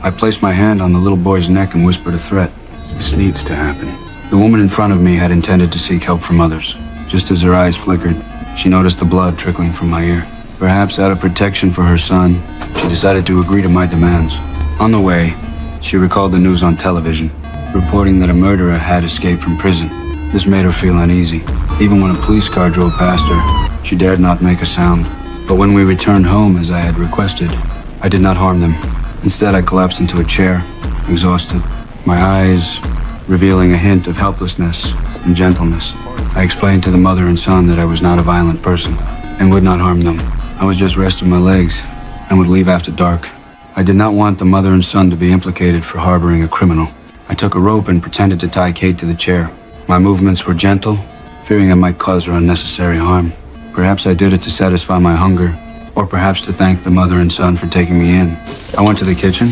I placed my hand on the little boy's neck and whispered a threat. This needs to happen. The woman in front of me had intended to seek help from others. Just as her eyes flickered, she noticed the blood trickling from my ear. Perhaps out of protection for her son, she decided to agree to my demands. On the way, she recalled the news on television, reporting that a murderer had escaped from prison. This made her feel uneasy. Even when a police car drove past her, she dared not make a sound. But when we returned home as I had requested, I did not harm them. Instead, I collapsed into a chair, exhausted, my eyes revealing a hint of helplessness and gentleness. I explained to the mother and son that I was not a violent person and would not harm them. I was just resting my legs and would leave after dark. I did not want the mother and son to be implicated for harboring a criminal. I took a rope and pretended to tie Kate to the chair. My movements were gentle, fearing I might cause her unnecessary harm. Perhaps I did it to satisfy my hunger, or perhaps to thank the mother and son for taking me in. I went to the kitchen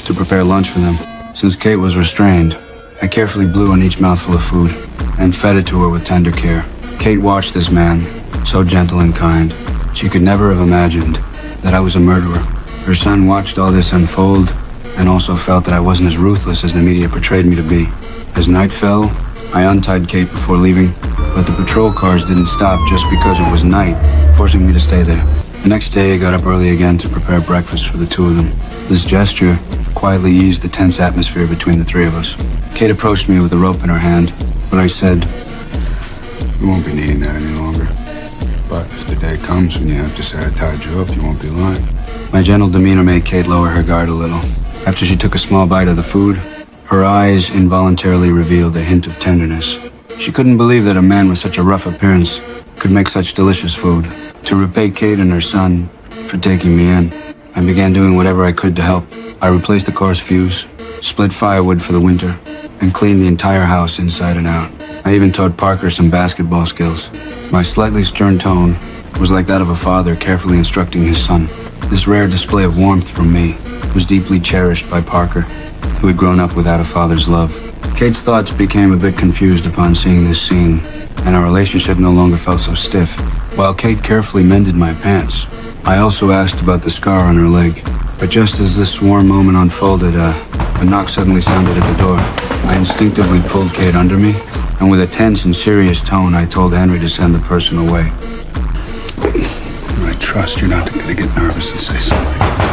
to prepare lunch for them. Since Kate was restrained, I carefully blew on each mouthful of food and fed it to her with tender care. Kate watched this man, so gentle and kind. She could never have imagined that I was a murderer. Her son watched all this unfold and also felt that I wasn't as ruthless as the media portrayed me to be. As night fell, I untied Kate before leaving, but the patrol cars didn't stop just because it was night, forcing me to stay there. The next day, I got up early again to prepare breakfast for the two of them. This gesture quietly eased the tense atmosphere between the three of us. Kate approached me with a rope in her hand, but I said, You won't be needing that any longer. But if the day comes when you have to say I tied you up, you won't be lying. My gentle demeanor made Kate lower her guard a little. After she took a small bite of the food, her eyes involuntarily revealed a hint of tenderness. She couldn't believe that a man with such a rough appearance could make such delicious food. To repay Kate and her son for taking me in, I began doing whatever I could to help. I replaced the car's fuse, split firewood for the winter, and cleaned the entire house inside and out. I even taught Parker some basketball skills. My slightly stern tone was like that of a father carefully instructing his son. This rare display of warmth from me was deeply cherished by Parker, who had grown up without a father's love. Kate's thoughts became a bit confused upon seeing this scene, and our relationship no longer felt so stiff. While Kate carefully mended my pants, I also asked about the scar on her leg. But just as this warm moment unfolded, a knock suddenly sounded at the door. I instinctively pulled Kate under me, and with a tense and serious tone, I told Henry to send the person away. I trust you're not going to get nervous and say something.